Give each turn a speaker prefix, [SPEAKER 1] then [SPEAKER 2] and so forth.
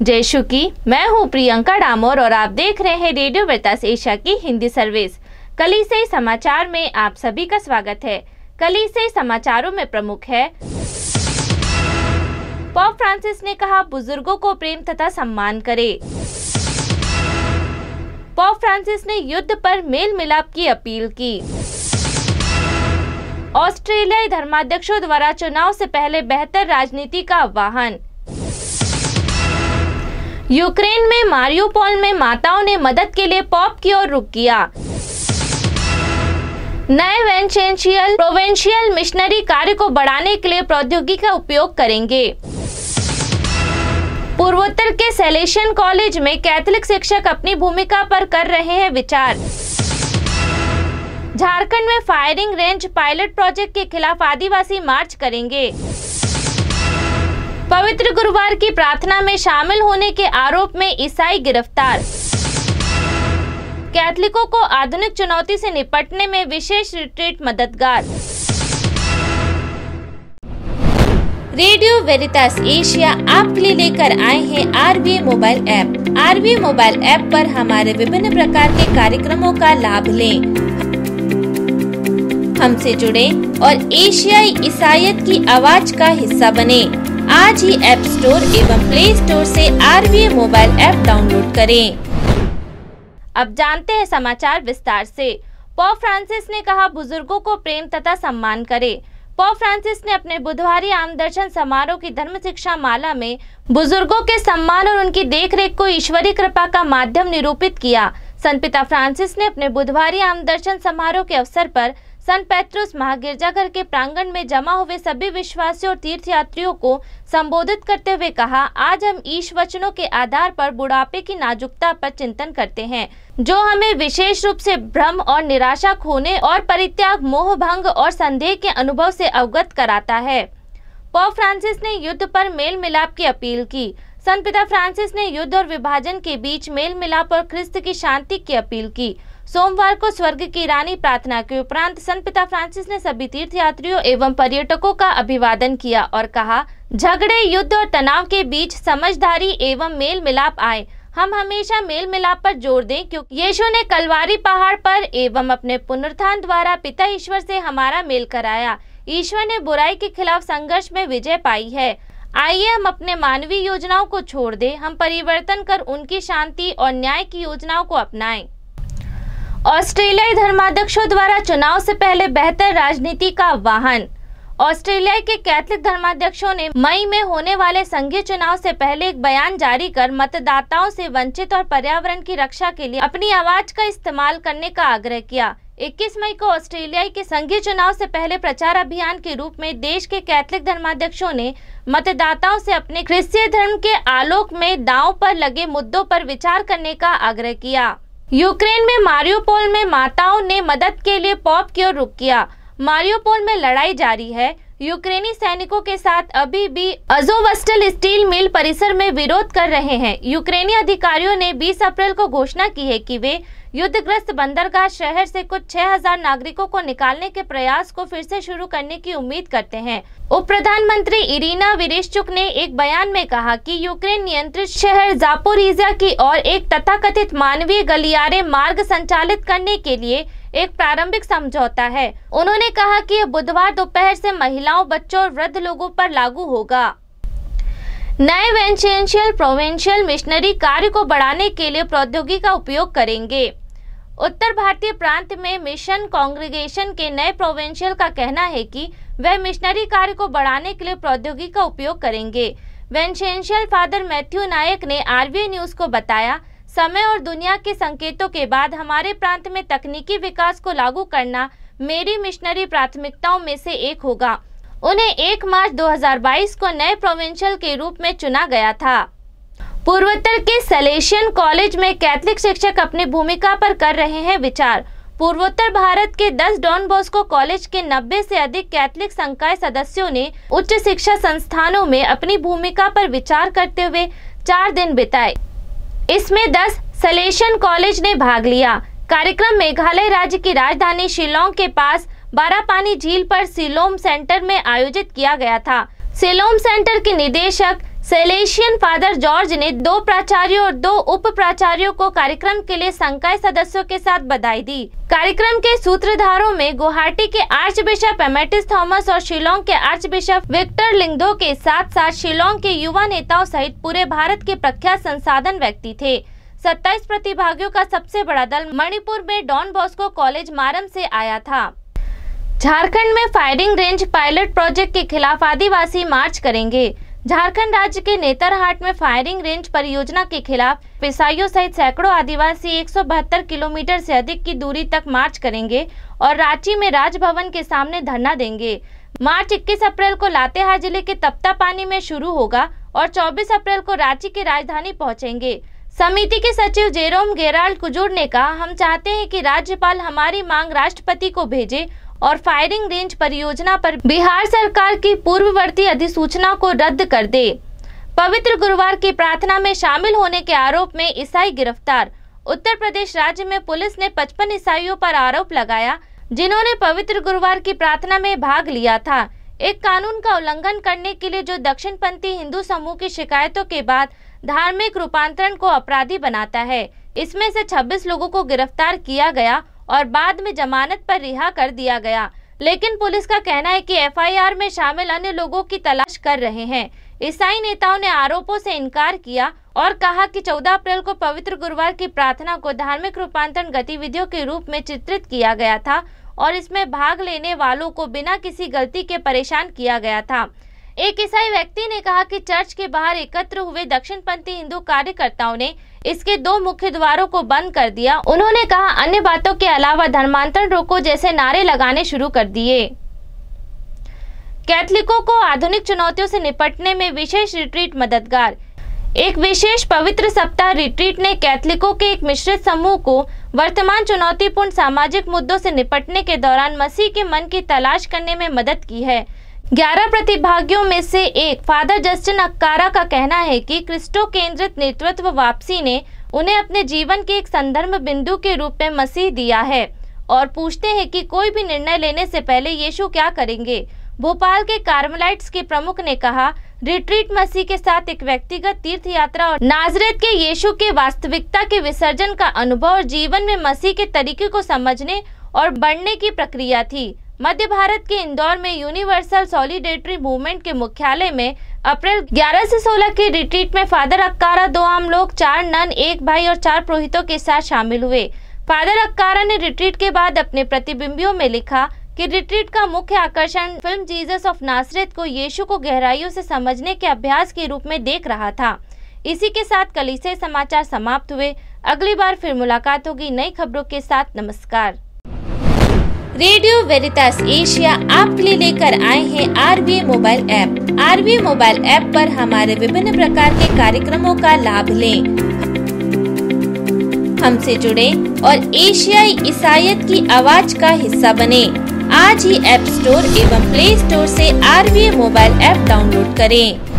[SPEAKER 1] जय शु की, मैं हूँ प्रियंका डामोर और आप देख रहे हैं रेडियो वेरितास एशिया की हिंदी सर्विस। कल से समाचार में आप सभी का स्वागत है। कल से समाचारों में प्रमुख है, पोप फ्रांसिस ने कहा बुजुर्गों को प्रेम तथा सम्मान करें। पोप फ्रांसिस ने युद्ध पर मेल मिलाप की अपील की। ऑस्ट्रेलियाई धर्माध्यक्षों द्वारा चुनाव से पहले बेहतर राजनीति का आह्वान। यूक्रेन में मारियोपोल में माताओं ने मदद के लिए पोप की ओर रुख किया। नए वेंचेंशियल प्रोविंशियल मिशनरी कार्य को बढ़ाने के लिए प्रौद्योगिकी का उपयोग करेंगे। पूर्वोत्तर के सेलेशियन कॉलेज में कैथोलिक शिक्षक अपनी भूमिका पर कर रहे हैं विचार। झारखंड में फायरिंग रेंज पायलट प्रोजेक्ट के खिलाफ आदिवासी मार्च करेंगे। पवित्र गुरुवार की प्रार्थना में शामिल होने के आरोप में ईसाई गिरफ्तार। कैथोलिकों को आधुनिक चुनौती से निपटने में विशेष रिट्रीट मददगार। रेडियो वेरितास एशिया आपके लिए लेकर आए हैं RVA mobile app. RVA mobile app पर हमारे विभिन्न प्रकार के कार्यक्रमों का लाभ लें, हमसे जुड़े और एशियाई ईसाईयत की आवाज का हिस्सा बने। आज ही ऐप स्टोर एवं प्ले स्टोर से RVA मोबाइल ऐप डाउनलोड करें। अब जानते हैं समाचार विस्तार से। पोप फ्रांसिस ने कहा बुजुर्गों को प्रेम तथा सम्मान करें। पोप फ्रांसिस ने अपने बुधवारी आम दर्शन समारोह की धर्म शिक्षा माला में बुजुर्गों के सम्मान और उनकी देखरेख को ईश्वरीय कृपा का माध्यम निरूपित किया। संत पिता फ्रांसिस ने अपने बुधवारी आम दर्शन समारोह के अवसर पर संत पेट्रुस महागिरजाघर के प्रांगण में जमा हुए सभी विश्वासियों और तीर्थयात्रियों को संबोधित करते हुए कहा, आज हम ईश वचनों के आधार पर बुढ़ापे की नाजुकता पर चिंतन करते हैं, जो हमें विशेष रूप से भ्रम और निराशा खोने और परित्याग, मोह भंग और संदेह के अनुभव से अवगत कराता है। पोप फ्रांसिस ने युद्ध पर मेल मिलाप की अपील की। संत पिता फ्रांसिस ने युद्ध और विभाजन के बीच मेल मिलाप और ख्रिस्त की शांति की अपील की। सोमवार को स्वर्ग की रानी प्रार्थना के उपरांत संत पिता फ्रांसिस ने सभी तीर्थयात्रियों एवं पर्यटकों का अभिवादन किया और कहा, झगड़े, युद्ध और तनाव के बीच समझदारी एवं मेल मिलाप आए। हम हमेशा मेल मिलाप पर जोर दें, क्योंकि यीशु ने कलवारी पहाड़ पर एवं अपने पुनरुत्थान द्वारा पिता ईश्वर से हमारा मेल कराया। ईश्वर ने बुराई के खिलाफ संघर्ष में विजय पाई है। आइए हम अपने मानवीय योजनाओं को छोड़ दें, हम परिवर्तन कर उनकी शांति और न्याय की योजनाओं को अपनाएं। ऑस्ट्रेलियाई धर्माध्यक्षों द्वारा चुनाव से पहले बेहतर राजनीति का आह्वान। ऑस्ट्रेलिया के कैथोलिक धर्माध्यक्षों ने मई में होने वाले संघीय चुनाव से पहले एक बयान जारी कर मतदाताओं से वंचित और पर्यावरण की रक्षा के लिए अपनी आवाज का इस्तेमाल करने का आग्रह किया। 21 मई को ऑस्ट्रेलिया के संघीय चुनाव से पहले प्रचार अभियान के रूप में देश के कैथोलिक धर्माध्यक्षों ने मतदाताओं से अपने क्रिश्चियन धर्म के आलोक में दांव पर लगे मुद्दों पर विचार करने का आग्रह किया। यूक्रेन में मारियोपोल में माताओं ने मदद के लिए पोप की ओर रुख किया। मारियोपोल में लड़ाई जारी है। यूक्रेनी सैनिकों के साथ अभी भी अज़ोवस्टल स्टील मिल परिसर में विरोध कर रहे हैं। यूक्रेनी अधिकारियों ने 20 अप्रैल को घोषणा की है कि वे युद्धग्रस्त बंदरगाह शहर से कुछ 6000 नागरिकों को निकालने के प्रयास को फिर से शुरू करने की उम्मीद करते हैं। उप प्रधानमंत्री इरिना विरेश्चुक ने एक बयान में कहा कि यूक्रेन नियंत्रित शहर जापोरिजिया की ओर एक तथाकथित मानवीय गलियारे मार्ग संचालित करने के लिए एक प्रारंभिक समझौता है। उन्होंने कहा कि यह बुधवार दोपहर से महिलाओं, बच्चों और वृद्ध लोगों पर लागू होगा। नए वेंचेंशियल प्रोविंशियल मिशनरी कार्य को बढ़ाने के लिए प्रौद्योगिकी का उपयोग करेंगे। उत्तर भारतीय प्रांत में मिशन कांग्रेगेशन के नए प्रोविंशियल का कहना है कि वह मिशनरी कार्य को बढ़ाने के लिए प्रौद्योगिकी का उपयोग करेंगे। वेंचेंशियल फादर मैथ्यू नायक ने RVA न्यूज को बताया, समय और दुनिया के संकेतों के बाद हमारे प्रांत में तकनीकी विकास को लागू करना मेरी मिशनरी प्राथमिकताओं में से एक होगा। उन्हें 1 मार्च 2022 को नए प्रोविंशियल के रूप में चुना गया था। पूर्वोत्तर के सेलेशियन कॉलेज में कैथोलिक शिक्षक अपनी भूमिका पर कर रहे हैं विचार। पूर्वोत्तर भारत के 10 डॉन बॉस्को कॉलेज के 90 से अधिक कैथोलिक संकाय सदस्यों ने उच्च शिक्षा संस्थानों में अपनी भूमिका पर विचार करते हुए 4 दिन बिताए। इसमें 10 सेलेशियन कॉलेज ने भाग लिया। कार्यक्रम मेघालय राज्य की राजधानी शिलोंग के पास बारापानी झील पर सिलोम सेंटर में आयोजित किया गया था। सिलोम सेंटर के निदेशक सेलेशियन फादर जॉर्ज ने 2 प्राचार्यों और 2 उप प्राचार्यों को कार्यक्रम के लिए संकाय सदस्यों के साथ बधाई दी। कार्यक्रम के सूत्रधारों में गुवाहाटी के आर्च बिशप एमेटिस थॉमस और शिलोंग के आर्च बिशप विक्टर लिंगदो के साथ साथ शिलोंग के युवा नेताओं सहित पूरे भारत के प्रख्यात संसाधन व्यक्ति थे। 27 प्रतिभागियों का सबसे बड़ा दल मणिपुर में डॉन बॉस्को कॉलेज मारम से आया था। झारखंड में फायरिंग रेंज पायलट प्रोजेक्ट के खिलाफ आदिवासी मार्च करेंगे। झारखंड राज्य के नेतरहाट में फायरिंग रेंज परियोजना के खिलाफ ईसाइयों सहित सैकड़ों आदिवासी 172 किलोमीटर से अधिक की दूरी तक मार्च करेंगे और रांची में राजभवन के सामने धरना देंगे। मार्च 21 अप्रैल को लातेहार जिले के तप्तापानी में शुरू होगा और 24 अप्रैल को रांची की राजधानी पहुंचेंगे। समिति के सचिव जेरोम गेराल्ड कुजूर ने कहा, हम चाहते हैं कि राज्यपाल हमारी मांग राष्ट्रपति को भेजे और फायरिंग रेंज परियोजना पर बिहार सरकार की पूर्ववर्ती अधिसूचना को रद्द कर दे। पवित्र गुरुवार की प्रार्थना में शामिल होने के आरोप में ईसाई गिरफ्तार। उत्तर प्रदेश राज्य में पुलिस ने 55 ईसाइयों पर आरोप लगाया जिन्होंने पवित्र गुरुवार की प्रार्थना में भाग लिया था। एक कानून का उल्लंघन करने के लिए जो दक्षिणपंथी हिंदू समूह की शिकायतों के बाद धार्मिक रूपांतरण को अपराधी बनाता है। इसमें से 26 लोगों को गिरफ्तार किया गया और बाद में जमानत पर रिहा कर दिया गया, लेकिन पुलिस का कहना है कि एफआईआर में शामिल अन्य लोगों की तलाश कर रहे हैं। ईसाई नेताओं ने आरोपों से इनकार किया और कहा कि 14 अप्रैल को पवित्र गुरुवार की प्रार्थना को धार्मिक रूपांतरण गतिविधियों के रूप में चित्रित किया गया था और इसमें भाग लेने वालों को बिना किसी गलती के परेशान किया गया था। एक ईसाई व्यक्ति ने कहा कि चर्च के बाहर एकत्र हुए दक्षिणपंथी हिंदू कार्यकर्ताओं ने इसके 2 मुख्य द्वारों को बंद कर दिया। उन्होंने कहा, अन्य बातों के अलावा धर्मांतरण रोको जैसे नारे लगाने शुरू कर दिए। कैथलिकों को आधुनिक चुनौतियों से निपटने में विशेष रिट्रीट मददगार। एक विशेष पवित्र सप्ताह रिट्रीट ने कैथलिकों के एक मिश्रित समूह को वर्तमान चुनौतीपूर्ण सामाजिक मुद्दों से निपटने के दौरान मसीह के मन की तलाश करने में मदद की है। 11 प्रतिभागियों में से एक फादर जस्टिन अक्कारा का कहना है कि क्रिस्टो केंद्रित नेतृत्व वापसी ने उन्हें अपने जीवन के एक संदर्भ बिंदु के रूप में मसीह दिया है और पूछते हैं कि कोई भी निर्णय लेने से पहले यीशु क्या करेंगे। भोपाल के कार्मेलाइट्स के प्रमुख ने कहा, रिट्रीट मसीह के साथ एक व्यक्तिगत तीर्थ यात्रा और नाजरेत के यीशु के वास्तविकता के विसर्जन का अनुभव और जीवन में मसीह के तरीके को समझने और बढ़ने की प्रक्रिया थी। मध्य भारत के इंदौर में यूनिवर्सल सॉलिडेरिटी मूवमेंट के मुख्यालय में अप्रैल 11 से 16 की रिट्रीट में फादर अक्कारा, 2 आम लोग, 4 नन, 1 भाई और 4 पुरोहितों के साथ शामिल हुए। फादर अक्कारा ने रिट्रीट के बाद अपने प्रतिबिंबियों में लिखा कि रिट्रीट का मुख्य आकर्षण फिल्म जीसस ऑफ नासरेत को यीशु को गहराइयों से समझने के अभ्यास के रूप में देख रहा था। इसी के साथ कलीसिया समाचार समाप्त हुए। अगली बार फिर मुलाकात होगी नई खबरों के साथ। नमस्कार।
[SPEAKER 2] रेडियो वेरितास एशिया आपके लिए लेकर आए हैं आरवीए मोबाइल ऐप। आरवीए मोबाइल ऐप पर हमारे विभिन्न प्रकार के कार्यक्रमों का लाभ लें, हमसे जुड़े और एशियाई ईसाईयत की आवाज का हिस्सा बने। आज ही ऐप स्टोर एवं प्ले स्टोर से आरवीए मोबाइल ऐप डाउनलोड करें।